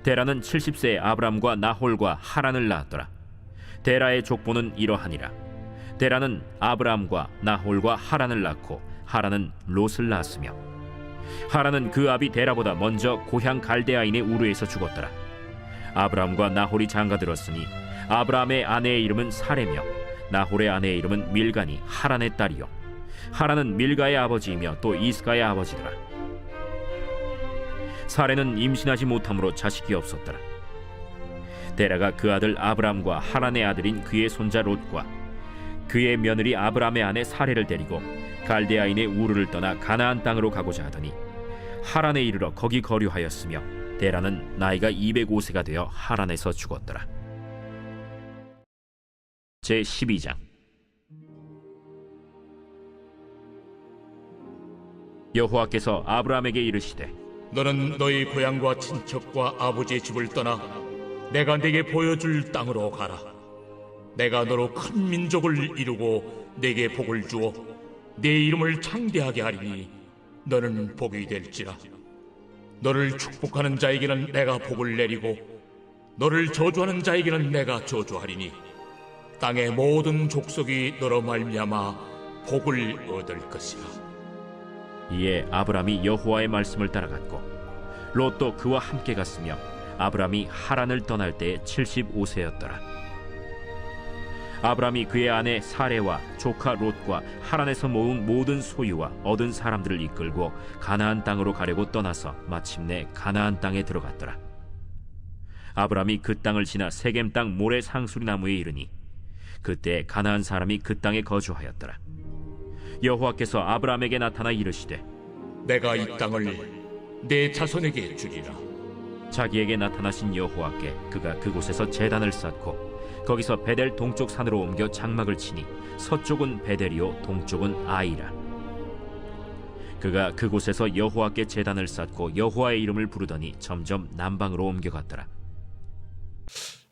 데라는 70세에 아브람과 나홀과 하란을 낳았더라. 데라의 족보는 이러하니라. 데라는 아브람과 나홀과 하란을 낳고 하란은 롯을 낳았으며 하란은 그 아비 데라보다 먼저 고향 갈대아인의 우르에서 죽었더라. 아브람과 나홀이 장가들었으니 아브람의 아내의 이름은 사레며 나홀의 아내의 이름은 밀가니 하란의 딸이요 하란은 밀가의 아버지이며 또 이스가의 아버지더라. 사레는 임신하지 못함으로 자식이 없었더라. 데라가 그 아들 아브람과 하란의 아들인 그의 손자 롯과 그의 며느리 아브람의 아내 사레를 데리고 갈대아인의 우르를 떠나 가나안 땅으로 가고자 하더니 하란에 이르러 거기 거류하였으며 데라는 나이가 205세가 되어 하란에서 죽었더라. 제12장. 여호와께서 아브람에게 이르시되 너는 너희 고향과 친척과 아버지의 집을 떠나 내가 네게 보여줄 땅으로 가라. 내가 너로 큰 민족을 이루고 네게 복을 주어 네 이름을 창대하게 하리니 너는 복이 될지라. 너를 축복하는 자에게는 내가 복을 내리고 너를 저주하는 자에게는 내가 저주하리니 땅의 모든 족속이 너로 말미암아 복을 얻을 것이라. 이에 아브람이 여호와의 말씀을 따라갔고 롯도 그와 함께 갔으며 아브람이 하란을 떠날 때에 75세였더라. 아브람이 그의 아내 사레와 조카 롯과 하란에서 모은 모든 소유와 얻은 사람들을 이끌고 가나안 땅으로 가려고 떠나서 마침내 가나안 땅에 들어갔더라. 아브람이 그 땅을 지나 세겜 땅 모래 상수리 나무에 이르니 그때 가나안 사람이 그 땅에 거주하였더라. 여호와께서 아브람에게 나타나 이르시되 내가 이 땅을 내 자손에게 주리라. 자기에게 나타나신 여호와께 그가 그곳에서 제단을 쌓고 거기서 베델 동쪽 산으로 옮겨 장막을 치니 서쪽은 베델이요 동쪽은 아이라. 그가 그곳에서 여호와께 제단을 쌓고 여호와의 이름을 부르더니 점점 남방으로 옮겨갔더라.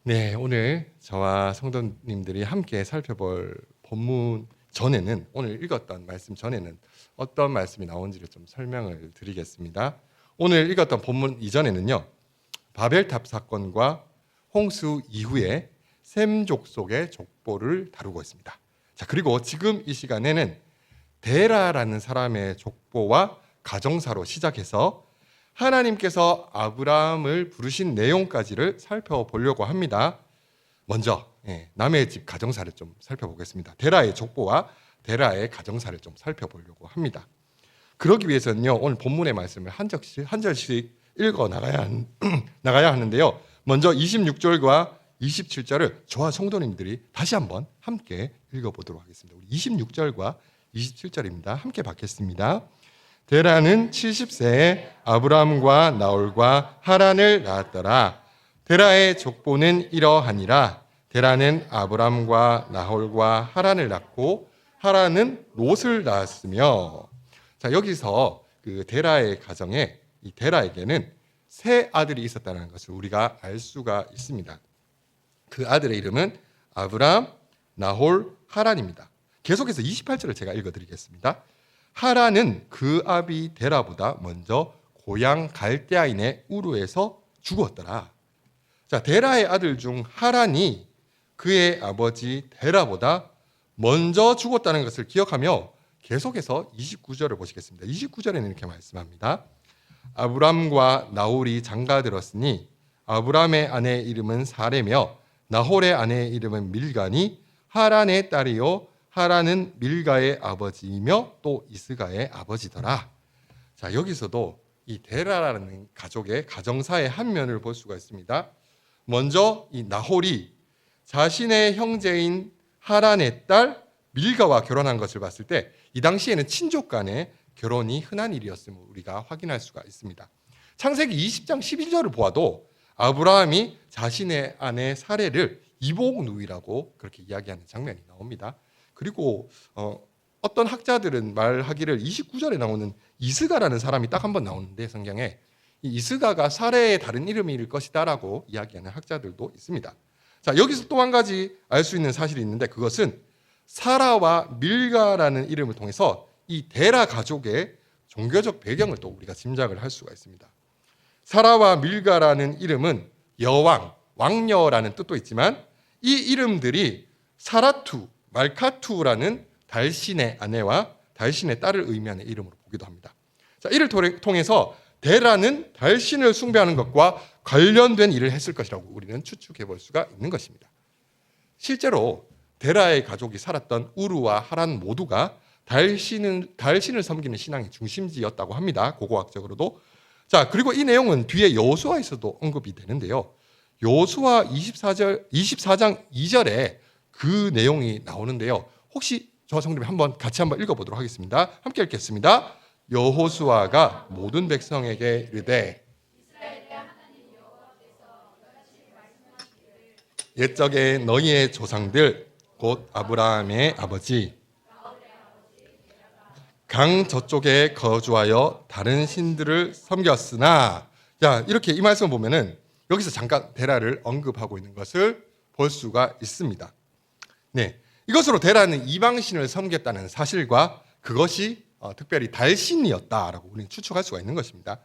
네, 오늘 저와 성도님들이 함께 살펴볼 본문 전에는, 오늘 읽었던 말씀 전에는 어떤 말씀이 나온지를 좀 설명을 드리겠습니다. 오늘 읽었던 본문 이전에는요, 바벨탑 사건과 홍수 이후에 셈 족속의 족보를 다루고 있습니다. 자, 그리고 지금 이 시간에는 데라라는 사람의 족보와 가정사로 시작해서 하나님께서 아브라함을 부르신 내용까지를 살펴보려고 합니다. 먼저 남의 집 가정사를 좀 살펴보겠습니다. 데라의 족보와 데라의 가정사를 좀 살펴보려고 합니다. 그러기 위해서는요, 오늘 본문의 말씀을 한 절씩 읽어 나가야 하는데요. 먼저 26절과 27절을 저와 성도님들이 다시 한번 함께 읽어보도록 하겠습니다. 우리 26절과 27절입니다. 함께 받겠습니다. 데라는 70세에 아브람과 나홀과 하란을 낳았더라. 데라의 족보는 이러하니라. 데라는 아브람과 나홀과 하란을 낳고 하란은 롯을 낳았으며. 자, 여기서 그 데라의 가정에, 이 데라에게는 세 아들이 있었다는 것을 우리가 알 수가 있습니다. 그 아들의 이름은 아브람, 나홀, 하란입니다. 계속해서 28절을 제가 읽어드리겠습니다. 하란은 그 아비 데라보다 먼저 고향 갈대아인의 우르에서 죽었더라. 자, 데라의 아들 중 하란이 그의 아버지 데라보다 먼저 죽었다는 것을 기억하며 계속해서 29절을 보시겠습니다. 29절에는 이렇게 말씀합니다. 아브람과 나홀이 장가들었으니 아브람의 아내의 이름은 사레며 나홀의 아내의 이름은 밀가니 하란의 딸이요 하란은 밀가의 아버지이며 또 이스가의 아버지더라. 자, 여기서도 이 데라라는 가족의 가정사의 한 면을 볼 수가 있습니다. 먼저 이 나홀이 자신의 형제인 하란의 딸 밀가와 결혼한 것을 봤을 때 이 당시에는 친족 간의 결혼이 흔한 일이었음을 우리가 확인할 수가 있습니다. 창세기 20장 11절을 보아도 아브라함이 자신의 아내 사레를 이복 누이라고 그렇게 이야기하는 장면이 나옵니다. 그리고 어떤 학자들은 말하기를 29절에 나오는 이스가라는 사람이 딱 한 번 나오는데 성경에 이 이스가가 사레의 다른 이름일 것이다라고 이야기하는 학자들도 있습니다. 자, 여기서 또 한 가지 알 수 있는 사실이 있는데 그것은 사라와 밀가라는 이름을 통해서 이 데라 가족의 종교적 배경을 또 우리가 짐작을 할 수가 있습니다. 사라와 밀가라는 이름은 여왕, 왕녀라는 뜻도 있지만 이 이름들이 사라투, 말카투라는 달신의 아내와 달신의 딸을 의미하는 이름으로 보기도 합니다. 자, 이를 통해서 데라는 달신을 숭배하는 것과 관련된 일을 했을 것이라고 우리는 추측해 볼 수가 있는 것입니다. 실제로 데라의 가족이 살았던 우르와 하란 모두가 달신을 섬기는 신앙의 중심지였다고 합니다. 고고학적으로도. 자, 그리고 이 내용은 뒤에 여호수아에서도 언급이 되는데요. 여호수아 24장 2절에 그 내용이 나오는데요. 혹시 저와 성도님 같이 한번 읽어보도록 하겠습니다. 함께 읽겠습니다. 여호수아가 모든 백성에게 이르되 옛적에 너희의 조상들 곧 아브라함의 아버지 강 저쪽에 거주하여 다른 신들을 섬겼으나, 자, 이렇게 이 말씀을 보면은 여기서 잠깐 데라를 언급하고 있는 것을 볼 수가 있습니다. 네, 이것으로 데라는 이방신을 섬겼다는 사실과 그것이 특별히 달신이었다라고 우리는 추측할 수가 있는 것입니다.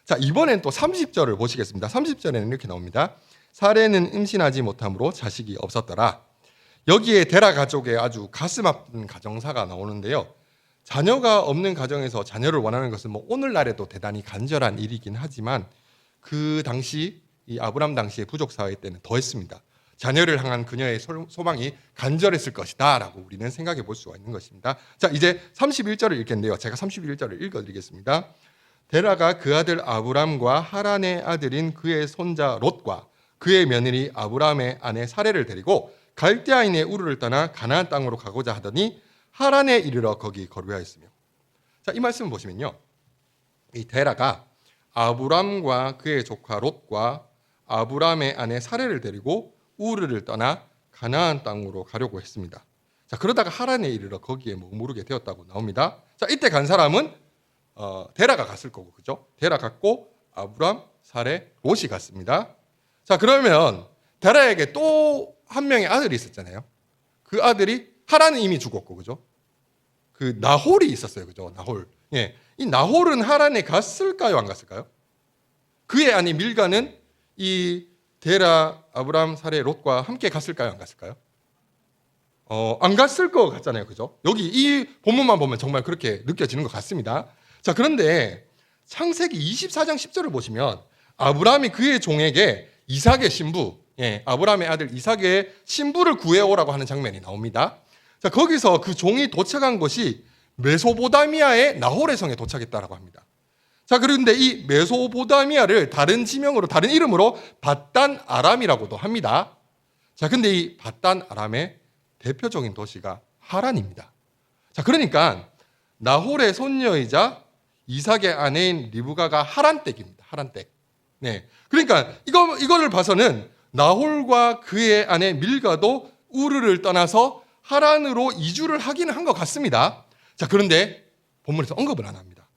자, 이번엔 또 30절을 보시겠습니다. 30절에는 이렇게 나옵니다. 사레는 임신하지 못함으로 자식이 없었더라. 여기에 데라 가족의 아주 가슴 아픈 가정사가 나오는데요. 자녀가 없는 가정에서 자녀를 원하는 것은 뭐 오늘날에도 대단히 간절한 일이긴 하지만 그 당시 이 아브람 당시의 부족 사회 때는 더했습니다. 자녀를 향한 그녀의 소망이 간절했을 것이다라고 우리는 생각해 볼 수가 있는 것입니다. 자, 이제 31절을 읽겠는데요. 제가 31절을 읽어드리겠습니다. 데라가 그 아들 아브람과 하란의 아들인 그의 손자 롯과 그의 며느리 아브람의 아내 사레를 데리고 갈대아인의 우르를 떠나 가나안 땅으로 가고자 하더니 하란에 이르러 거기 거류하였으며. 자, 이 말씀을 보시면요, 이 데라가 아브람과 그의 조카 롯과 아브람의 아내 사레를 데리고 우르를 떠나 가나안 땅으로 가려고 했습니다. 자, 그러다가 하란에 이르러 거기에 머무르게 되었다고 나옵니다. 자, 이때 간 사람은 데라가 갔을 거고, 그죠? 데라 갔고 아브람, 사레, 롯이 갔습니다. 자, 그러면 데라에게 또 한 명의 아들이 있었잖아요. 그 아들이 하란은 이미 죽었고, 그죠? 그 나홀이 있었어요, 그죠? 나홀. 예, 이 나홀은 하란에 갔을까요, 안 갔을까요? 그의 아내 밀가는 이 데라, 아브람, 사레, 롯과 함께 갔을까요, 안 갔을까요? 안 갔을 것 같잖아요, 그죠? 여기 이 본문만 보면 정말 그렇게 느껴지는 것 같습니다. 자, 그런데 창세기 24장 10절을 보시면 아브람이 그의 종에게 이삭의 신부, 예, 아브람의 아들 이삭의 신부를 구해오라고 하는 장면이 나옵니다. 자, 거기서 그 종이 도착한 곳이 메소포타미아의 나홀의 성에 도착했다라고 합니다. 자, 그런데 이 메소포타미아를 다른 지명으로, 다른 이름으로 밧단 아람이라고도 합니다. 자, 근데 이 밧단 아람의 대표적인 도시가 하란입니다. 자, 그러니까 나홀의 손녀이자 이삭의 아내인 리브가가 하란댁입니다. 하란댁. 네, 그러니까 이거를 봐서는 나홀과 그의 아내 밀가도 우르를 떠나서 하란으로 이주를 하기는 한 것 같습니다. 자, 그런데 본문에서 언급을 안 합니다.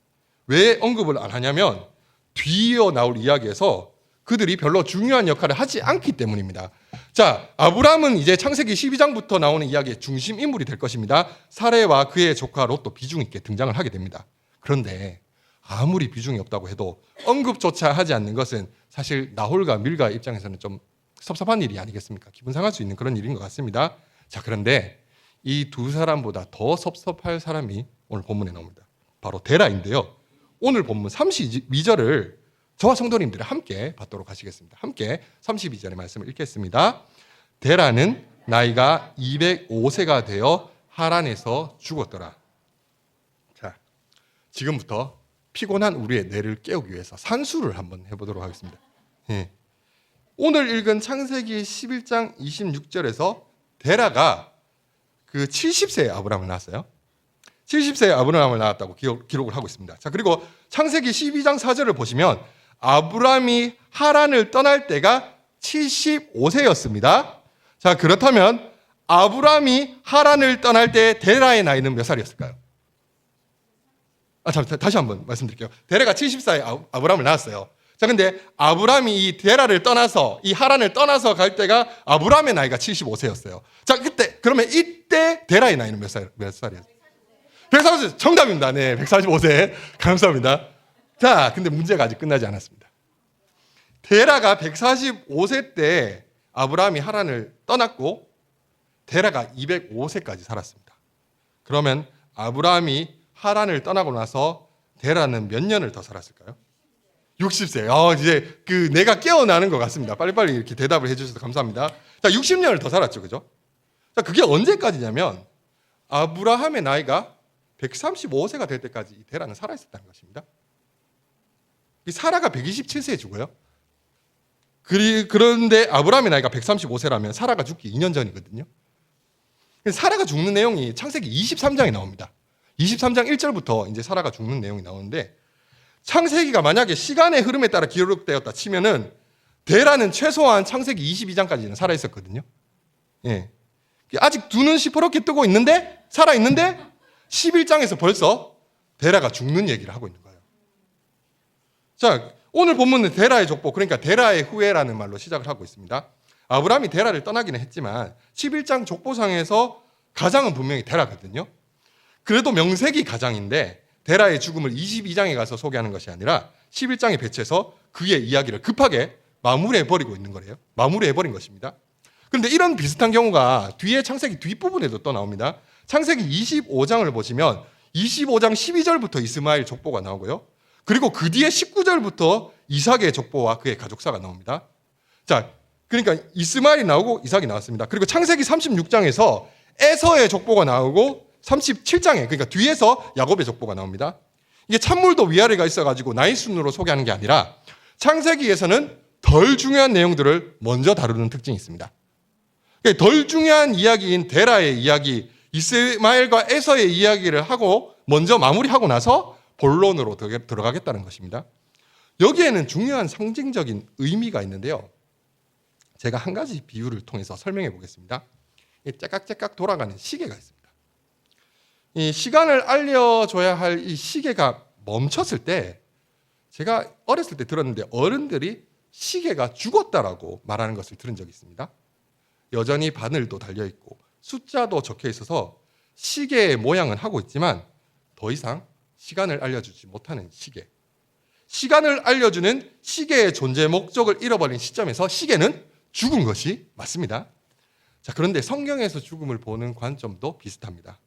왜 언급을 안 하냐면 뒤이어 나올 이야기에서 그들이 별로 중요한 역할을 하지 않기 때문입니다. 자, 아브람은 이제 창세기 12장부터 나오는 이야기의 중심 인물이 될 것입니다. 사레와 그의 조카 롯도 비중 있게 등장을 하게 됩니다. 그런데 아무리 비중이 없다고 해도 언급조차 하지 않는 것은 사실 나홀과 밀가 입장에서는 좀 섭섭한 일이 아니겠습니까? 기분 상할 수 있는 그런 일인 것 같습니다. 자, 그런데 이 두 사람보다 더 섭섭할 사람이 오늘 본문에 나옵니다. 바로 데라인데요. 오늘 본문 32절을 저와 성도님들이 함께 받도록 하시겠습니다. 함께 32절의 말씀을 읽겠습니다. 데라는 나이가 205세가 되어 하란에서 죽었더라. 자, 지금부터 피곤한 우리의 뇌를 깨우기 위해서 산수를 한번 해보도록 하겠습니다. 예. 오늘 읽은 창세기 11장 26절에서 데라가 그 70세의 아브람을 낳았어요. 70세의 아브람을 낳았다고 기록을 하고 있습니다. 자, 그리고 창세기 12장 4절을 보시면 아브람이 하란을 떠날 때가 75세였습니다. 자, 그렇다면 아브람이 하란을 떠날 때 데라의 나이는 몇 살이었을까요? 다시 한번 말씀드릴게요. 데라가 70세의 아브람을 낳았어요. 자, 근데 아브람이 이 데라를 떠나서, 이 하란을 떠나서 갈 때가 아브람의 나이가 75세였어요. 자, 그러면 이때 데라의 나이는 몇 살이었어요? 145세. 정답입니다. 네, 145세. 감사합니다. 자, 근데 문제가 아직 끝나지 않았습니다. 데라가 145세 때 아브라함이 하란을 떠났고 데라가 205세까지 살았습니다. 그러면 아브라함이 하란을 떠나고 나서 데라는 몇 년을 더 살았을까요? 60세. 이제 내가 깨어나는 것 같습니다. 빨리빨리 이렇게 대답을 해주셔서 감사합니다. 자, 60년을 더 살았죠, 그죠? 자, 그게 언제까지냐면 아브라함의 나이가 135세가 될 때까지 이 데라는 살아 있었다는 것입니다. 이 사라가 127세에 죽어요. 그런데 아브라함의 나이가 135세라면 사라가 죽기 2년 전이거든요. 사라가 죽는 내용이 창세기 23장에 나옵니다. 23장 1절부터 이제 사라가 죽는 내용이 나오는데 창세기가 만약에 시간의 흐름에 따라 기록되었다 치면은 데라는 최소한 창세기 22장까지는 살아 있었거든요. 예. 아직 두 눈 시퍼렇게 뜨고 있는데 살아 있는데 11장에서 벌써 데라가 죽는 얘기를 하고 있는 거예요. 자, 오늘 본문은 데라의 족보, 그러니까 데라의 후예라는 말로 시작을 하고 있습니다. 아브라함이 데라를 떠나기는 했지만 11장 족보상에서 가장은 분명히 데라거든요. 그래도 명색이 가장인데 데라의 죽음을 22장에 가서 소개하는 것이 아니라 11장에 배치해서 그의 이야기를 급하게 마무리해버리고 있는 거래요. 마무리해버린 것입니다. 그런데 이런 비슷한 경우가 뒤에 창세기 뒷부분에도 또 나옵니다. 창세기 25장을 보시면 25장 12절부터 이스마엘 족보가 나오고요. 그리고 그 뒤에 19절부터 이삭의 족보와 그의 가족사가 나옵니다. 자, 그러니까 이스마엘이 나오고 이삭이 나왔습니다. 그리고 창세기 36장에서 에서의 족보가 나오고 37장에 그러니까 뒤에서 야곱의 족보가 나옵니다. 이게 찬물도 위아래가 있어가지고 나이 순으로 소개하는 게 아니라 창세기에서는 덜 중요한 내용들을 먼저 다루는 특징이 있습니다. 그러니까 덜 중요한 이야기인 데라의 이야기, 이스마엘과 에서의 이야기를 하고 먼저 마무리하고 나서 본론으로 들어가겠다는 것입니다. 여기에는 중요한 상징적인 의미가 있는데요. 제가 한 가지 비유를 통해서 설명해 보겠습니다. 째깍째깍 돌아가는 시계가 있습니다. 이 시간을 알려줘야 할 이 시계가 멈췄을 때 제가 어렸을 때 들었는데 어른들이 시계가 죽었다라고 말하는 것을 들은 적이 있습니다. 여전히 바늘도 달려있고 숫자도 적혀 있어서 시계의 모양은 하고 있지만 더 이상 시간을 알려주지 못하는 시계. 시간을 알려주는 시계의 존재 목적을 잃어버린 시점에서 시계는 죽은 것이 맞습니다. 자, 그런데 성경에서 죽음을 보는 관점도 비슷합니다.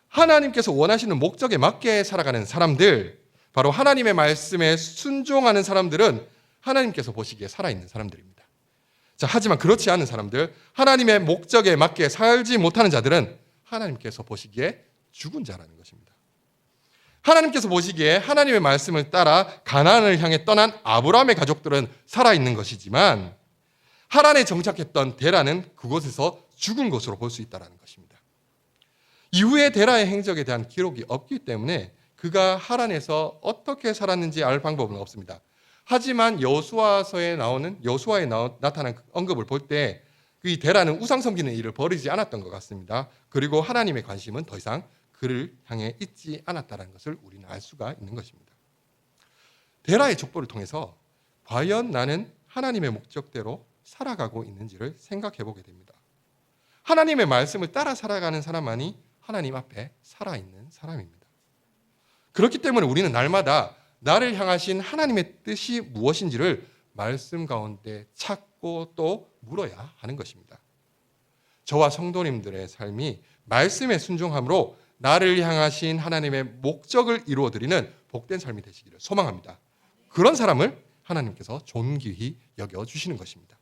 하나님께서 원하시는 목적에 맞게 살아가는 사람들, 바로 하나님의 말씀에 순종하는 사람들은 하나님께서 보시기에 살아있는 사람들입니다. 자, 하지만 그렇지 않은 사람들, 하나님의 목적에 맞게 살지 못하는 자들은 하나님께서 보시기에 죽은 자라는 것입니다. 하나님께서 보시기에 하나님의 말씀을 따라 가나안을 향해 떠난 아브라함의 가족들은 살아있는 것이지만 하란에 정착했던 데라는 그곳에서 죽은 것으로 볼 수 있다는 것입니다. 이후에 데라의 행적에 대한 기록이 없기 때문에 그가 하란에서 어떻게 살았는지 알 방법은 없습니다. 하지만 여호수아에 나타난 언급을 볼 때 이 데라는 우상 섬기는 일을 벌이지 않았던 것 같습니다. 그리고 하나님의 관심은 더 이상 그를 향해 있지 않았다는 것을 우리는 알 수가 있는 것입니다. 데라의 족보를 통해서 과연 나는 하나님의 목적대로 살아가고 있는지를 생각해 보게 됩니다. 하나님의 말씀을 따라 살아가는 사람만이 하나님 앞에 살아있는 사람입니다. 그렇기 때문에 우리는 날마다 나를 향하신 하나님의 뜻이 무엇인지를 말씀 가운데 찾고 또 물어야 하는 것입니다. 저와 성도님들의 삶이 말씀에 순종함으로 나를 향하신 하나님의 목적을 이루어드리는 복된 삶이 되시기를 소망합니다. 그런 사람을 하나님께서 존귀히 여겨주시는 것입니다.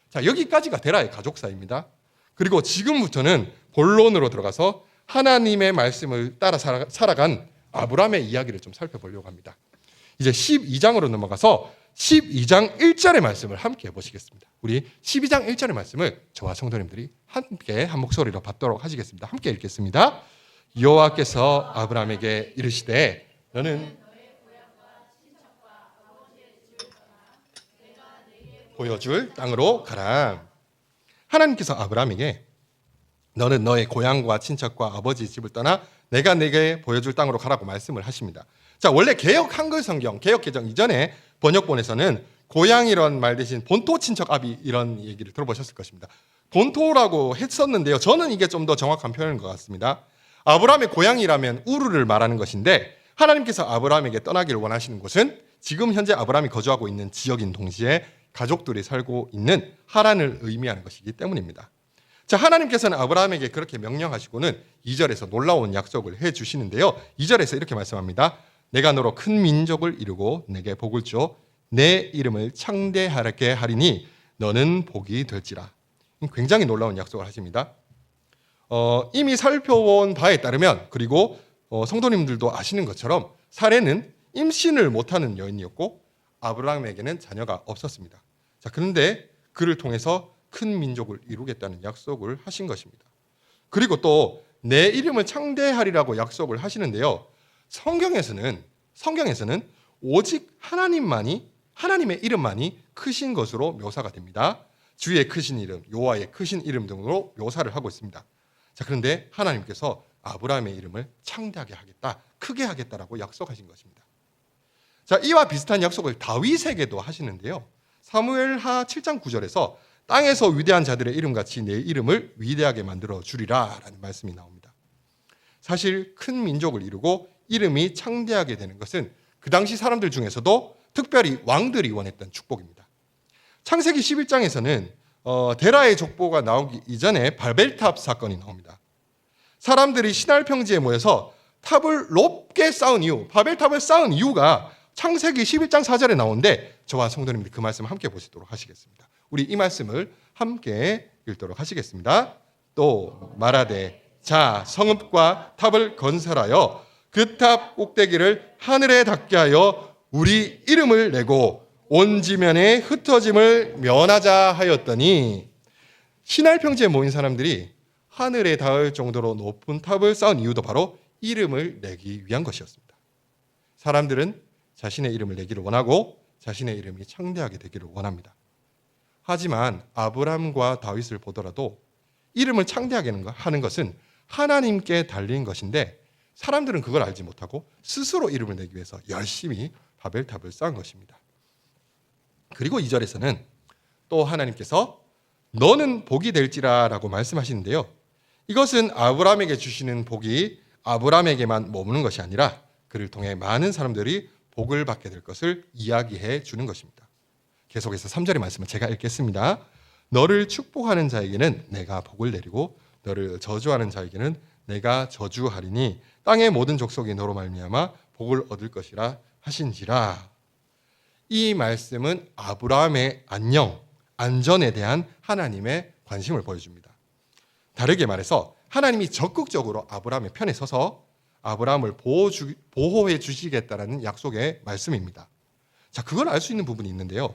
자, 여기까지가 데라의 가족사입니다. 그리고 지금부터는 본론으로 들어가서 하나님의 말씀을 따라 살아간 아브라함의 이야기를 좀 살펴보려고 합니다. 이제 12장으로 넘어가서 12장 1절의 말씀을 함께 보시겠습니다. 우리 12장 1절의 말씀을 저와 성도님들이 함께 한 목소리로 받도록 하시겠습니다. 함께 읽겠습니다. 여호와께서 아브라함에게 이르시되 너는 보여줄 땅으로 가라. 하나님께서 아브라함에게 너는 너의 고향과 친척과 아버지 집을 떠나 내가 내게 보여줄 땅으로 가라고 말씀을 하십니다. 자, 원래 개역 한글 성경, 개역 개정 이전에 번역본에서는 고향이란 말 대신 본토 친척 아비 이런 얘기를 들어보셨을 것입니다. 본토라고 했었는데요. 저는 이게 좀 더 정확한 표현인 것 같습니다. 아브라함의 고향이라면 우르를 말하는 것인데 하나님께서 아브라함에게 떠나기를 원하시는 곳은 지금 현재 아브라함이 거주하고 있는 지역인 동시에 가족들이 살고 있는 하란을 의미하는 것이기 때문입니다. 자, 하나님께서는 아브라함에게 그렇게 명령하시고는 2절에서 놀라운 약속을 해 주시는데요. 2절에서 이렇게 말씀합니다. 내가 너로 큰 민족을 이루고 내게 복을 주어 내 이름을 창대하게 하리니 너는 복이 될지라. 굉장히 놀라운 약속을 하십니다. 이미 살펴본 바에 따르면, 그리고 성도님들도 아시는 것처럼 사레는 임신을 못하는 여인이었고 아브라함에게는 자녀가 없었습니다. 자, 그런데 그를 통해서 큰 민족을 이루겠다는 약속을 하신 것입니다. 그리고 또 내 이름을 창대하리라고 약속을 하시는데요. 성경에서는 오직 하나님의 이름만이 크신 것으로 묘사가 됩니다. 주의 크신 이름, 여호와의 크신 이름 등으로 묘사를 하고 있습니다. 자, 그런데 하나님께서 아브라함의 이름을 창대하게 하겠다, 크게 하겠다라고 약속하신 것입니다. 자, 이와 비슷한 약속을 다윗에게도 하시는데요. 사무엘하 7장 9절에서 땅에서 위대한 자들의 이름같이 내 이름을 위대하게 만들어 주리라 라는 말씀이 나옵니다. 사실 큰 민족을 이루고 이름이 창대하게 되는 것은 그 당시 사람들 중에서도 특별히 왕들이 원했던 축복입니다. 창세기 11장에서는 데라의 족보가 나오기 이전에 바벨탑 사건이 나옵니다. 사람들이 시날 평지에 모여서 탑을 높게 쌓은 이유, 바벨탑을 쌓은 이유가 창세기 11장 4절에 나오는데 저와 성도님들이 그 말씀을 함께 보시도록 하시겠습니다. 우리 이 말씀을 함께 읽도록 하시겠습니다. 또 말하되 자 성읍과 탑을 건설하여 그 탑 꼭대기를 하늘에 닿게 하여 우리 이름을 내고 온 지면에 흩어짐을 면하자 하였더니 시날 평지에 모인 사람들이 하늘에 닿을 정도로 높은 탑을 쌓은 이유도 바로 이름을 내기 위한 것이었습니다. 사람들은 자신의 이름을 내기를 원하고 자신의 이름이 창대하게 되기를 원합니다. 하지만 아브람과 다윗을 보더라도 이름을 창대하게 하는 것은 하나님께 달린 것인데 사람들은 그걸 알지 못하고 스스로 이름을 내기 위해서 열심히 바벨탑을 쌓은 것입니다. 그리고 2절에서는 또 하나님께서 너는 복이 될지라 라고 말씀하시는데요. 이것은 아브람에게 주시는 복이 아브람에게만 머무는 것이 아니라 그를 통해 많은 사람들이 복을 받게 될 것을 이야기해 주는 것입니다. 계속해서 3절의 말씀을 제가 읽겠습니다. 너를 축복하는 자에게는 내가 복을 내리고 너를 저주하는 자에게는 내가 저주하리니 땅의 모든 족속이 너로 말미암아 복을 얻을 것이라 하신지라. 이 말씀은 아브라함의 안전에 대한 하나님의 관심을 보여줍니다. 다르게 말해서 하나님이 적극적으로 아브라함의 편에 서서 아브라함을 보호해 주시겠다라는 약속의 말씀입니다. 자, 그걸 알 수 있는 부분이 있는데요.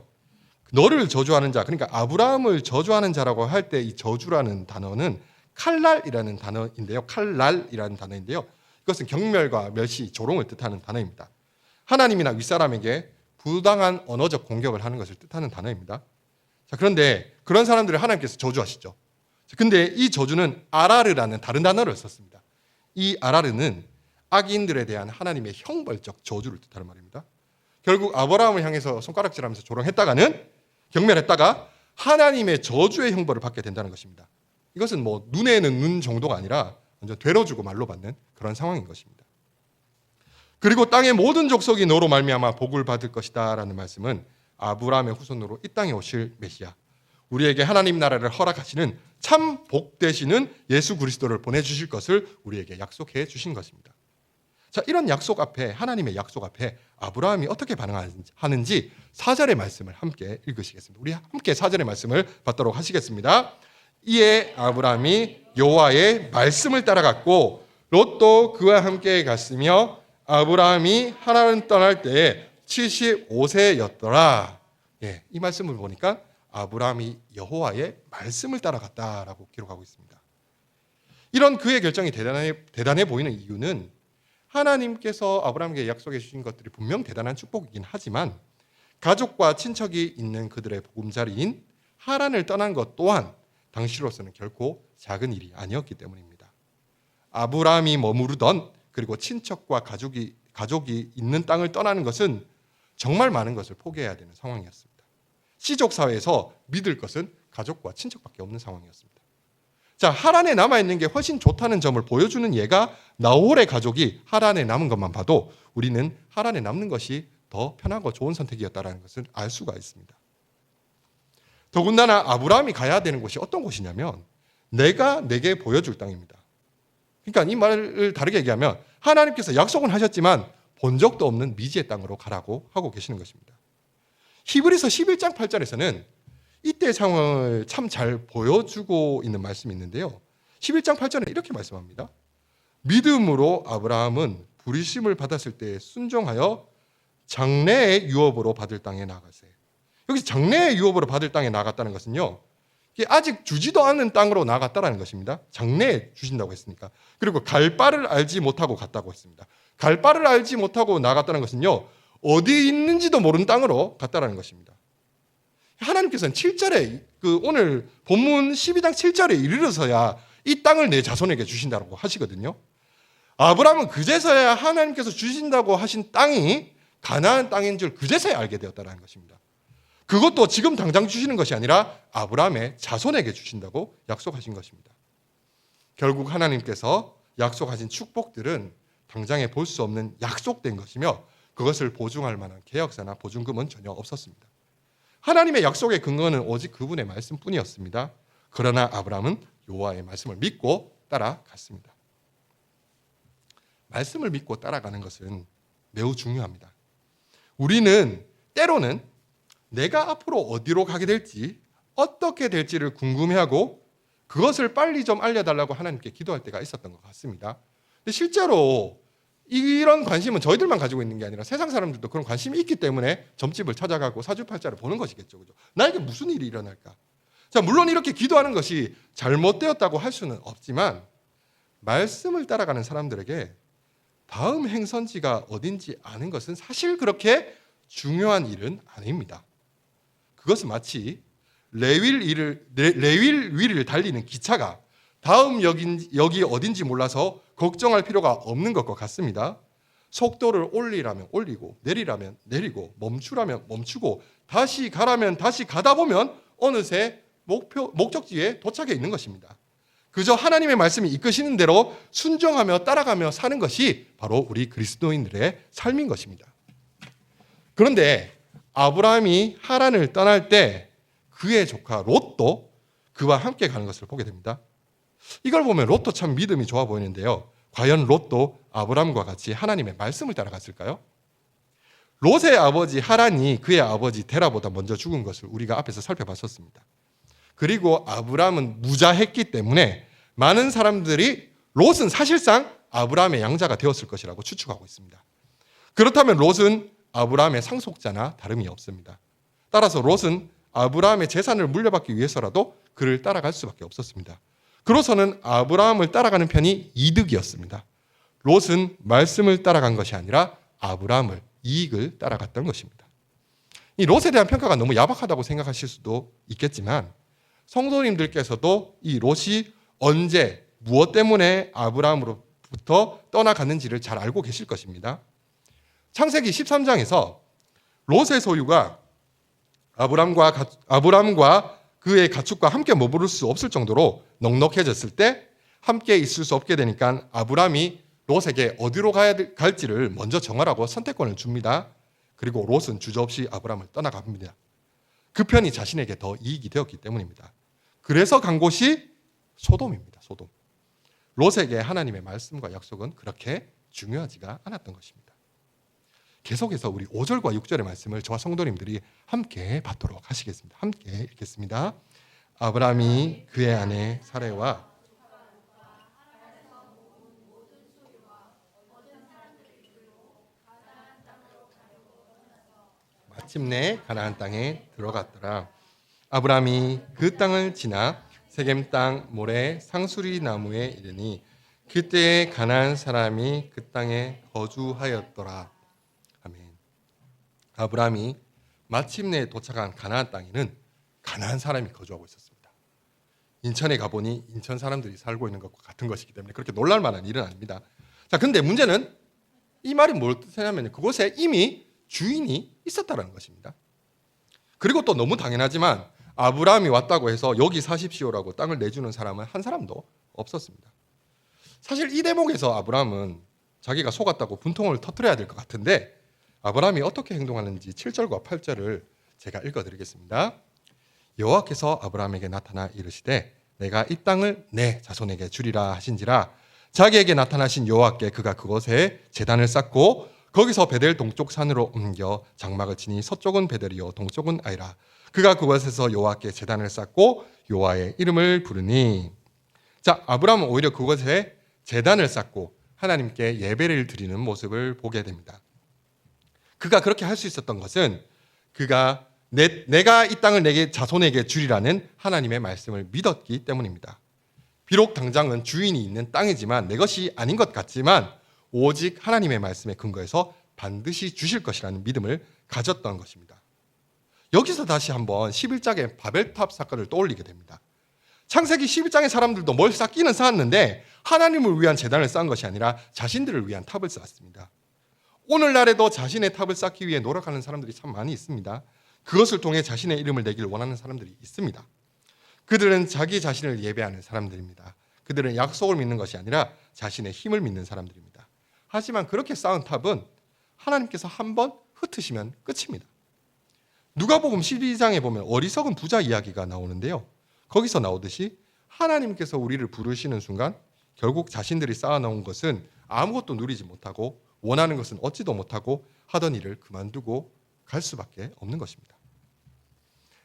너를 저주하는 자, 그러니까 아브라함을 저주하는 자라고 할 때 이 저주라는 단어는 칼날이라는 단어인데요. 이것은 경멸과 멸시, 조롱을 뜻하는 단어입니다. 하나님이나 윗사람에게 부당한 언어적 공격을 하는 것을 뜻하는 단어입니다. 자, 그런데 그런 사람들을 하나님께서 저주하시죠. 근데 이 저주는 아라르라는 다른 단어를 썼습니다. 이 아라르는 악인들에 대한 하나님의 형벌적 저주를 뜻하는 말입니다. 결국 아브라함을 향해서 손가락질하면서 조롱했다가는 경멸했다가 하나님의 저주의 형벌을 받게 된다는 것입니다. 이것은 뭐 눈에는 눈 정도가 아니라 완전 되로 주고 말로 받는 그런 상황인 것입니다. 그리고 땅의 모든 족속이 너로 말미암아 복을 받을 것이다라는 말씀은 아브라함의 후손으로 이 땅에 오실 메시아, 우리에게 하나님 나라를 허락하시는 참 복되시는 예수 그리스도를 보내주실 것을 우리에게 약속해 주신 것입니다. 자, 이런 약속 앞에, 하나님의 약속 앞에 아브라함이 어떻게 반응하는지 4절의 말씀을 함께 읽으시겠습니다. 우리 함께 4절의 말씀을 받도록 하시겠습니다. 이에 아브라함이 여호와의 말씀을 따라갔고 롯도 그와 함께 갔으며 아브라함이 하란을 떠날 때에 75세였더라. 예, 이 말씀을 보니까 아브라함이 여호와의 말씀을 따라갔다라고 기록하고 있습니다. 이런 그의 결정이 대단해 보이는 이유는 하나님께서 아브라함에게 약속해 주신 것들이 분명 대단한 축복이긴 하지만 가족과 친척이 있는 그들의 보금자리인 하란을 떠난 것 또한 당시로서는 결코 작은 일이 아니었기 때문입니다. 아브라함이 머무르던 그리고 친척과 가족이 있는 땅을 떠나는 것은 정말 많은 것을 포기해야 되는 상황이었습니다. 시족 사회에서 믿을 것은 가족과 친척밖에 없는 상황이었습니다. 자, 하란에 남아있는 게 훨씬 좋다는 점을 보여주는 예가 나홀의 가족이 하란에 남은 것만 봐도 우리는 하란에 남는 것이 더 편하고 좋은 선택이었다는 것을 알 수가 있습니다. 더군다나 아브라함이 가야 되는 곳이 어떤 곳이냐면 내가 내게 보여줄 땅입니다. 그러니까 이 말을 다르게 얘기하면 하나님께서 약속은 하셨지만 본 적도 없는 미지의 땅으로 가라고 하고 계시는 것입니다. 히브리서 11장 8절에서는 이때 상황을 참 잘 보여주고 있는 말씀이 있는데요. 11장 8절에 이렇게 말씀합니다. 믿음으로 아브라함은 부르심을 받았을 때 순종하여 장래의 유업으로 받을 땅에 나가세. 여기서 장래의 유업으로 받을 땅에 나갔다는 것은요, 이게 아직 주지도 않은 땅으로 나갔다는 것입니다. 장래에 주신다고 했으니까. 그리고 갈 바를 알지 못하고 갔다고 했습니다. 갈 바를 알지 못하고 나갔다는 것은요, 어디 있는지도 모르는 땅으로 갔다는 것입니다. 하나님께서는 7절에 오늘 본문 12장 7절에 이르러서야 이 땅을 내 자손에게 주신다고 하시거든요. 아브라함은 그제서야 하나님께서 주신다고 하신 땅이 가나안 땅인 줄 그제서야 알게 되었다는 것입니다. 그것도 지금 당장 주시는 것이 아니라 아브라함의 자손에게 주신다고 약속하신 것입니다. 결국 하나님께서 약속하신 축복들은 당장에 볼 수 없는 약속된 것이며 그것을 보증할 만한 계약서나 보증금은 전혀 없었습니다. 하나님의 약속의 근거는 오직 그분의 말씀뿐이었습니다. 그러나 아브라함은 여호와의 말씀을 믿고 따라갔습니다. 말씀을 믿고 따라가는 것은 매우 중요합니다. 우리는 때로는 내가 앞으로 어디로 가게 될지, 어떻게 될지를 궁금해하고 그것을 빨리 좀 알려달라고 하나님께 기도할 때가 있었던 것 같습니다. 근데 실제로 이런 관심은 저희들만 가지고 있는 게 아니라 세상 사람들도 그런 관심이 있기 때문에 점집을 찾아가고 사주팔자를 보는 것이겠죠. 그죠? 나에게 무슨 일이 일어날까? 자, 물론 이렇게 기도하는 것이 잘못되었다고 할 수는 없지만 말씀을 따라가는 사람들에게 다음 행선지가 어딘지 아는 것은 사실 그렇게 중요한 일은 아닙니다. 그것은 마치 레윌 위를 달리는 기차가 다음 역이 어딘지 몰라서 걱정할 필요가 없는 것과 같습니다. 속도를 올리라면 올리고 내리라면 내리고 멈추라면 멈추고 다시 가라면 다시 가다 보면 어느새 목적지에 도착해 있는 것입니다. 그저 하나님의 말씀이 이끄시는 대로 순종하며 따라가며 사는 것이 바로 우리 그리스도인들의 삶인 것입니다. 그런데 아브라함이 하란을 떠날 때 그의 조카 롯도 그와 함께 가는 것을 보게 됩니다. 이걸 보면 롯도 참 믿음이 좋아 보이는데요. 과연 롯도 아브라함과 같이 하나님의 말씀을 따라갔을까요? 롯의 아버지 하란이 그의 아버지 데라보다 먼저 죽은 것을 우리가 앞에서 살펴봤었습니다. 그리고 아브라함은 무자했기 때문에 많은 사람들이 롯은 사실상 아브라함의 양자가 되었을 것이라고 추측하고 있습니다. 그렇다면 롯은 아브라함의 상속자나 다름이 없습니다. 따라서 롯은 아브라함의 재산을 물려받기 위해서라도 그를 따라갈 수밖에 없었습니다. 그로서는 아브라함을 따라가는 편이 이득이었습니다. 롯은 말씀을 따라간 것이 아니라 아브라함을, 이익을 따라갔던 것입니다. 이 롯에 대한 평가가 너무 야박하다고 생각하실 수도 있겠지만 성도님들께서도 이 롯이 언제 무엇 때문에 아브라함으로부터 떠나갔는지를 잘 알고 계실 것입니다. 창세기 13장에서 롯의 소유가 아브라함과 그의 가축과 함께 머무를 수 없을 정도로 넉넉해졌을 때 함께 있을 수 없게 되니까 아브라함이 롯에게 어디로 갈지를 먼저 정하라고 선택권을 줍니다. 그리고 롯은 주저없이 아브라함을 떠나갑니다. 그 편이 자신에게 더 이익이 되었기 때문입니다. 그래서 간 곳이 소돔입니다. 소돔. 롯에게 하나님의 말씀과 약속은 그렇게 중요하지가 않았던 것입니다. 계속해서 우리 5절과 6절의 말씀을 저와 성도님들이 함께 받도록 하시겠습니다. 함께 읽겠습니다. 아브라함이 그의 아내 사레와 마침내 가나안 땅에 들어갔더라. 아브라함이 그 땅을 지나 세겜 땅 모래 상수리 나무에 이르니 그때에 가나안 사람이 그 땅에 거주하였더라. 아멘. 아브라함이 마침내 도착한 가나안 땅에는 가나안 사람이 거주하고 있었습니다. 인천에 가보니 인천 사람들이 살고 있는 것과 같은 것이기 때문에 그렇게 놀랄 만한 일은 아닙니다. 자, 근데 문제는 이 말이 뭘 뜻하냐면 그곳에 이미 주인이 있었다는 것입니다. 그리고 또 너무 당연하지만 아브라함이 왔다고 해서 여기 사십시오라고 땅을 내주는 사람은 한 사람도 없었습니다. 사실 이 대목에서 아브라함은 자기가 속았다고 분통을 터뜨려야 될 것 같은데 아브라함이 어떻게 행동하는지 7절과 8절을 제가 읽어드리겠습니다. 여호와께서 아브라함에게 나타나 이르시되 내가 이 땅을 내 자손에게 주리라 하신지라. 자기에게 나타나신 여호와께 그가 그곳에 제단을 쌓고 거기서 베델 동쪽 산으로 옮겨 장막을 치니 서쪽은 베델이요 동쪽은 아이라. 그가 그곳에서 여호와께 제단을 쌓고 여호와의 이름을 부르니. 자, 아브라함은 오히려 그곳에 제단을 쌓고 하나님께 예배를 드리는 모습을 보게 됩니다. 그가 그렇게 할 수 있었던 것은 그가 내가 이 땅을 내게 자손에게 주리라는 하나님의 말씀을 믿었기 때문입니다. 비록 당장은 주인이 있는 땅이지만 내 것이 아닌 것 같지만 오직 하나님의 말씀에 근거해서 반드시 주실 것이라는 믿음을 가졌던 것입니다. 여기서 다시 한번 11장의 바벨탑 사건을 떠올리게 됩니다. 창세기 11장의 사람들도 뭘 쌓기는 쌓았는데 하나님을 위한 제단을 쌓은 것이 아니라 자신들을 위한 탑을 쌓았습니다. 오늘날에도 자신의 탑을 쌓기 위해 노력하는 사람들이 참 많이 있습니다. 그것을 통해 자신의 이름을 내기를 원하는 사람들이 있습니다. 그들은 자기 자신을 예배하는 사람들입니다. 그들은 약속을 믿는 것이 아니라 자신의 힘을 믿는 사람들입니다. 하지만 그렇게 쌓은 탑은 하나님께서 한번 흩으시면 끝입니다. 누가복음 12장에 보면 어리석은 부자 이야기가 나오는데요. 거기서 나오듯이 하나님께서 우리를 부르시는 순간 결국 자신들이 쌓아놓은 것은 아무것도 누리지 못하고 원하는 것은 얻지도 못하고 하던 일을 그만두고 갈 수밖에 없는 것입니다.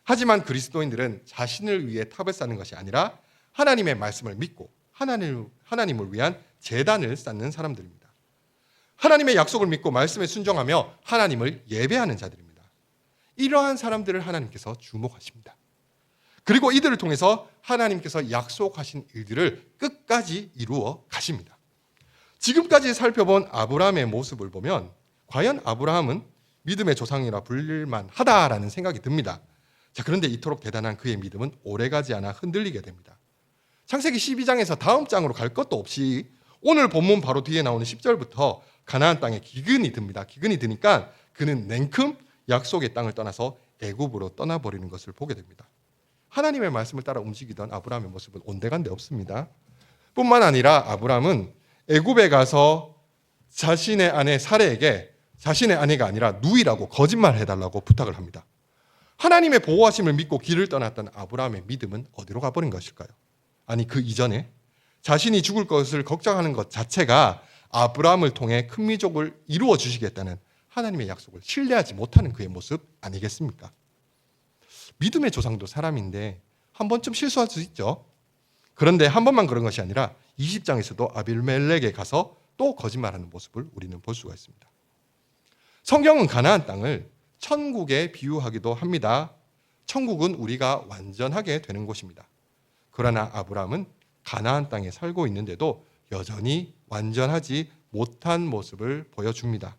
하지만 그리스도인들은 자신을 위해 탑을 쌓는 것이 아니라 하나님의 말씀을 믿고 하나님을 위한 제단을 쌓는 사람들입니다. 하나님의 약속을 믿고 말씀에 순종하며 하나님을 예배하는 자들입니다. 이러한 사람들을 하나님께서 주목하십니다. 그리고 이들을 통해서 하나님께서 약속하신 일들을 끝까지 이루어 가십니다. 지금까지 살펴본 아브라함의 모습을 보면 과연 아브라함은 믿음의 조상이라 불릴만 하다라는 생각이 듭니다. 자, 그런데 이토록 대단한 그의 믿음은 오래가지 않아 흔들리게 됩니다. 창세기 12장에서 다음 장으로 갈 것도 없이 오늘 본문 바로 뒤에 나오는 10절부터 가나안 땅에 기근이 듭니다. 기근이 드니까 그는 냉큼 약속의 땅을 떠나서 애굽으로 떠나버리는 것을 보게 됩니다. 하나님의 말씀을 따라 움직이던 아브라함의 모습은 온데간데 없습니다. 뿐만 아니라 아브라함은 애굽에 가서 자신의 아내 사레에게 자신의 아내가 아니라 누이라고 거짓말해달라고 부탁을 합니다. 하나님의 보호하심을 믿고 길을 떠났던 아브라함의 믿음은 어디로 가버린 것일까요? 아니, 그 이전에 자신이 죽을 것을 걱정하는 것 자체가 아브라함을 통해 큰 민족을 이루어 주시겠다는 하나님의 약속을 신뢰하지 못하는 그의 모습 아니겠습니까? 믿음의 조상도 사람인데 한 번쯤 실수할 수 있죠. 그런데 한 번만 그런 것이 아니라 20장에서도 아빌멜렉에 가서 또 거짓말하는 모습을 우리는 볼 수가 있습니다. 성경은 가나안 땅을 천국에 비유하기도 합니다. 천국은 우리가 완전하게 되는 곳입니다. 그러나 아브라함은 가나안 땅에 살고 있는데도 여전히 완전하지 못한 모습을 보여줍니다.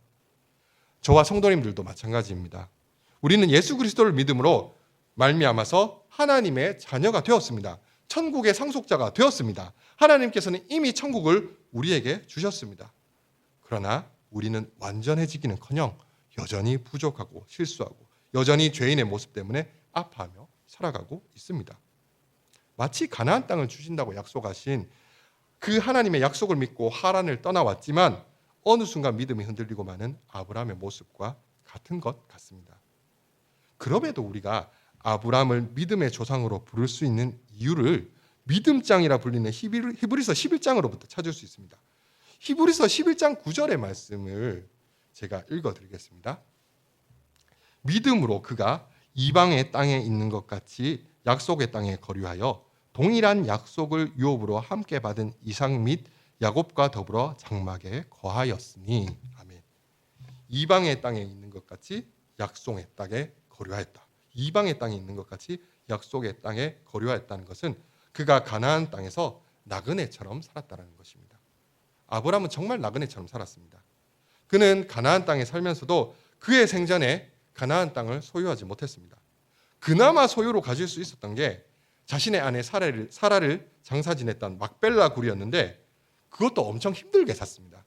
저와 성도님들도 마찬가지입니다. 우리는 예수 그리스도를 믿음으로 말미암아서 하나님의 자녀가 되었습니다. 천국의 상속자가 되었습니다. 하나님께서는 이미 천국을 우리에게 주셨습니다. 그러나 우리는 완전해지기는커녕 여전히 부족하고 실수하고 여전히 죄인의 모습 때문에 아파하며 살아가고 있습니다. 마치 가나안 땅을 주신다고 약속하신 그 하나님의 약속을 믿고 하란을 떠나왔지만 어느 순간 믿음이 흔들리고 마는 아브라함의 모습과 같은 것 같습니다. 그럼에도 우리가 아브라함을 믿음의 조상으로 부를 수 있는 이유를 믿음장이라 불리는 히브리서 11장으로부터 찾을 수 있습니다. 히브리서 11장 9절의 말씀을 제가 읽어드리겠습니다. 믿음으로 그가 이방의 땅에 있는 것 같이 약속의 땅에 거류하여 동일한 약속을 유업으로 함께 받은 이삭 및 야곱과 더불어 장막에 거하였으니. 아멘. 이방의 땅에 있는 것 같이 약속의 땅에 거류하였다. 이방의 땅에 있는 것 같이 약속의 땅에 거류하였다는 것은 그가 가나안 땅에서 나그네처럼 살았다는 것입니다. 아브라함은 정말 나그네처럼 살았습니다. 그는 가나안 땅에 살면서도 그의 생전에 가나안 땅을 소유하지 못했습니다. 그나마 소유로 가질 수 있었던 게 자신의 아내 사라를 장사 지냈던 막벨라 굴이었는데 그것도 엄청 힘들게 샀습니다.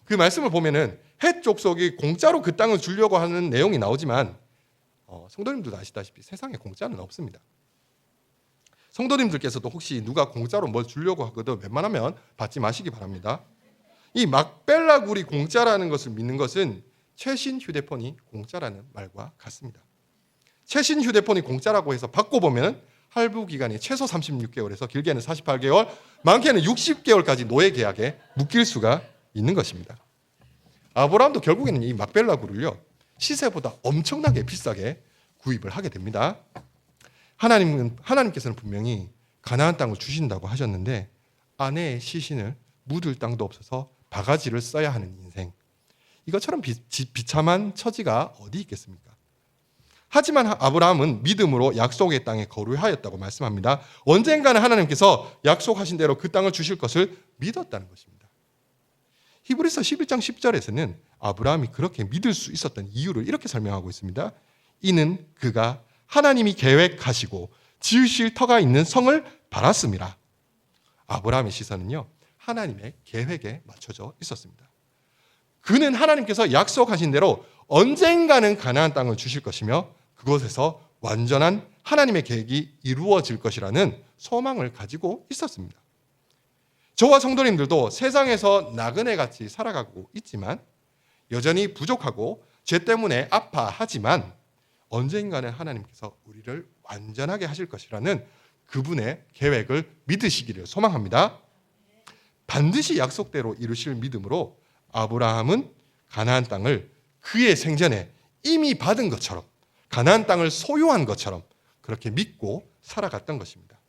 그 말씀을 보면은 헷 족속이 공짜로 그 땅을 주려고 하는 내용이 나오지만 성도님들도 아시다시피 세상에 공짜는 없습니다. 성도님들께서도 혹시 누가 공짜로 뭘 주려고 하거든 웬만하면 받지 마시기 바랍니다. 이 막벨라 굴이 공짜라는 것을 믿는 것은 최신 휴대폰이 공짜라는 말과 같습니다. 최신 휴대폰이 공짜라고 해서 바꿔보면 할부 기간이 최소 36개월에서 길게는 48개월, 많게는 60개월까지 노예 계약에 묶일 수가 있는 것입니다. 아브라함도 결국에는 이 막벨라 굴을요, 시세보다 엄청나게 비싸게 구입을 하게 됩니다. 하나님께서는 분명히 가나안 땅을 주신다고 하셨는데 아내의 시신을 묻을 땅도 없어서 바가지를 써야 하는 인생, 이것처럼 비참한 처지가 어디 있겠습니까? 하지만 아브라함은 믿음으로 약속의 땅에 거류하였다고 말씀합니다. 언젠가는 하나님께서 약속하신 대로 그 땅을 주실 것을 믿었다는 것입니다. 히브리서 11장 10절에서는 아브라함이 그렇게 믿을 수 있었던 이유를 이렇게 설명하고 있습니다. 이는 그가 하나님이 계획하시고 지으실 터가 있는 성을 바랐습니다. 아브라함의 시선은요, 하나님의 계획에 맞춰져 있었습니다. 그는 하나님께서 약속하신 대로 언젠가는 가나안 땅을 주실 것이며 그곳에서 완전한 하나님의 계획이 이루어질 것이라는 소망을 가지고 있었습니다. 저와 성도님들도 세상에서 나그네같이 살아가고 있지만 여전히 부족하고 죄 때문에 아파하지만 언젠가는 하나님께서 우리를 완전하게 하실 것이라는 그분의 계획을 믿으시기를 소망합니다. 반드시 약속대로 이루실 믿음으로 아브라함은 가나안 땅을 그의 생전에 이미 받은 것처럼, 가나안 땅을 소유한 것처럼 그렇게 믿고 살아갔던 것입니다.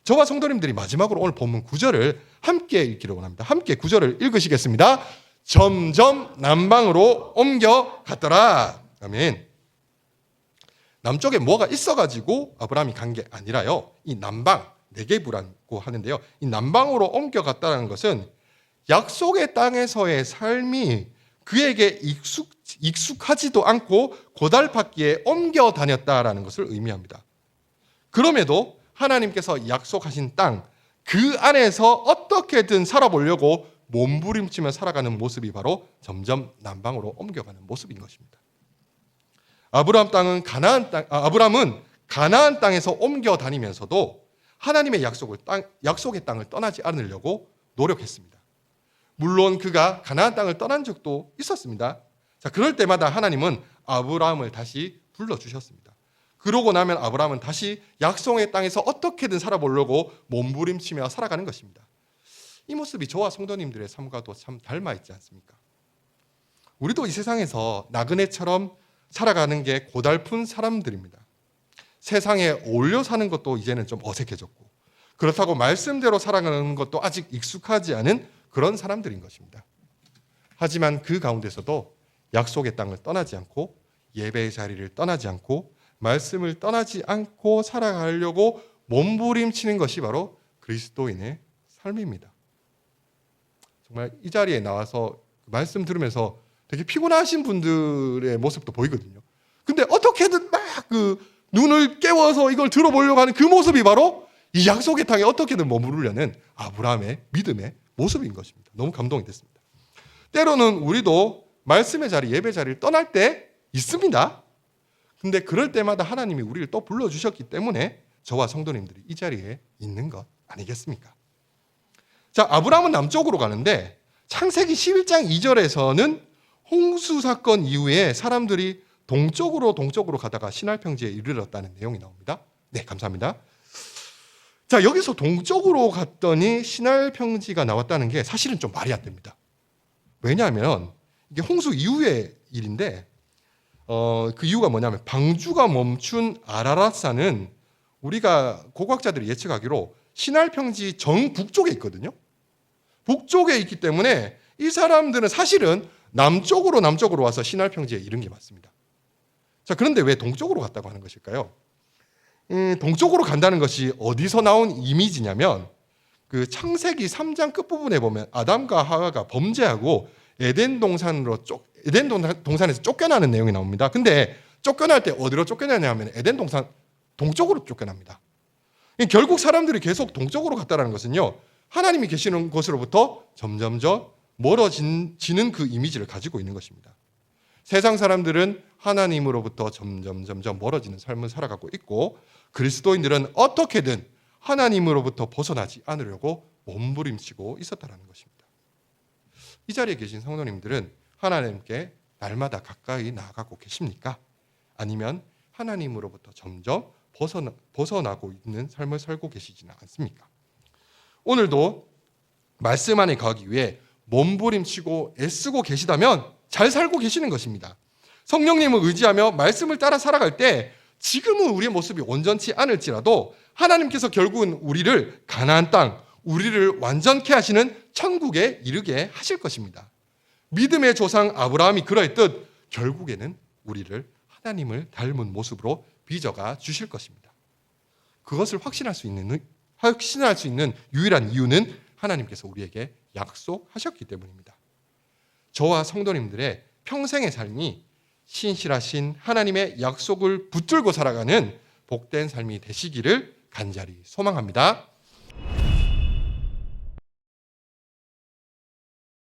저와 성도님들이 마지막으로 오늘 본문 9절을 함께 읽기를 원합니다. 함께 9절을 읽으시겠습니다. 점점 남방으로 옮겨갔더라. 아멘. 남쪽에 뭐가 있어가지고 아브라함이 간 게 아니라요, 이 남방, 네게부라고 하는데요, 이 남방으로 옮겨갔다는 것은 약속의 땅에서의 삶이 그에게 익숙하지도 않고 고달팠기에 옮겨 다녔다라는 것을 의미합니다. 그럼에도 하나님께서 약속하신 땅, 그 안에서 어떻게든 살아보려고 몸부림치며 살아가는 모습이 바로 점점 남방으로 옮겨가는 모습인 것입니다. 아브라함은 가나안 땅에서 옮겨 다니면서도 하나님의 약속의 땅을 떠나지 않으려고 노력했습니다. 물론 그가 가나안 땅을 떠난 적도 있었습니다. 자, 그럴 때마다 하나님은 아브라함을 다시 불러주셨습니다. 그러고 나면 아브라함은 다시 약속의 땅에서 어떻게든 살아보려고 몸부림치며 살아가는 것입니다. 이 모습이 저와 성도님들의 삶과도 참 닮아 있지 않습니까? 우리도 이 세상에서 나그네처럼 살아가는 게 고달픈 사람들입니다. 세상에 어울려 사는 것도 이제는 좀 어색해졌고, 그렇다고 말씀대로 살아가는 것도 아직 익숙하지 않은 그런 사람들인 것입니다. 하지만 그 가운데서도 약속의 땅을 떠나지 않고 예배의 자리를 떠나지 않고 말씀을 떠나지 않고 살아가려고 몸부림치는 것이 바로 그리스도인의 삶입니다. 정말 이 자리에 나와서 말씀 들으면서 되게 피곤하신 분들의 모습도 보이거든요. 근데 어떻게든 막 눈을 깨워서 이걸 들어보려고 하는 그 모습이 바로 이 약속의 땅에 어떻게든 머무르려는 아브라함의 믿음의 모습인 것입니다. 너무 감동이 됐습니다. 때로는 우리도 말씀의 자리, 예배 자리를 떠날 때 있습니다. 근데 그럴 때마다 하나님이 우리를 또 불러주셨기 때문에 저와 성도님들이 이 자리에 있는 것 아니겠습니까? 자, 아브라함은 남쪽으로 가는데 창세기 11장 2절에서는 홍수 사건 이후에 사람들이 동쪽으로 가다가 시날 평지에 이르렀다는 내용이 나옵니다. 네, 감사합니다. 자, 여기서 동쪽으로 갔더니 시날 평지가 나왔다는 게 사실은 좀 말이 안 됩니다. 왜냐하면 이게 홍수 이후의 일인데 그 이유가 뭐냐면 방주가 멈춘 아라랏산은 우리가 고고학자들이 예측하기로 시날 평지 정북쪽에 있거든요. 북쪽에 있기 때문에 이 사람들은 사실은 남쪽으로 와서 시날 평지에 이른 게 맞습니다. 자, 그런데 왜 동쪽으로 갔다고 하는 것일까요? 동쪽으로 간다는 것이 어디서 나온 이미지냐면 그 창세기 3장 끝부분에 보면 아담과 하와가 범죄하고 에덴 동산에서 쫓겨나는 내용이 나옵니다. 근데 쫓겨날 때 어디로 쫓겨나냐면 에덴 동산 동쪽으로 쫓겨납니다. 결국 사람들이 계속 동쪽으로 갔다는 것은요, 하나님이 계시는 곳으로부터 점점점 멀어지는 그 이미지를 가지고 있는 것입니다. 세상 사람들은 하나님으로부터 점점 멀어지는 삶을 살아가고 있고, 그리스도인들은 어떻게든 하나님으로부터 벗어나지 않으려고 몸부림치고 있었다는 것입니다. 이 자리에 계신 성도님들은 하나님께 날마다 가까이 나아가고 계십니까? 아니면 하나님으로부터 점점 벗어나고 있는 삶을 살고 계시지는 않습니까? 오늘도 말씀 안에 가기 위해 몸부림치고 애쓰고 계시다면 잘 살고 계시는 것입니다. 성령님을 의지하며 말씀을 따라 살아갈 때 지금은 우리의 모습이 온전치 않을지라도 하나님께서 결국은 우리를 가나안 땅, 우리를 완전케 하시는 천국에 이르게 하실 것입니다. 믿음의 조상 아브라함이 그러했듯 결국에는 우리를 하나님을 닮은 모습으로 빚어가 주실 것입니다. 그것을 확신할 수 있는 유일한 이유는 하나님께서 우리에게 약속하셨기 때문입니다. 저와 성도님들의 평생의 삶이 신실하신 하나님의 약속을 붙들고 살아가는 복된 삶이 되시기를 간절히 소망합니다.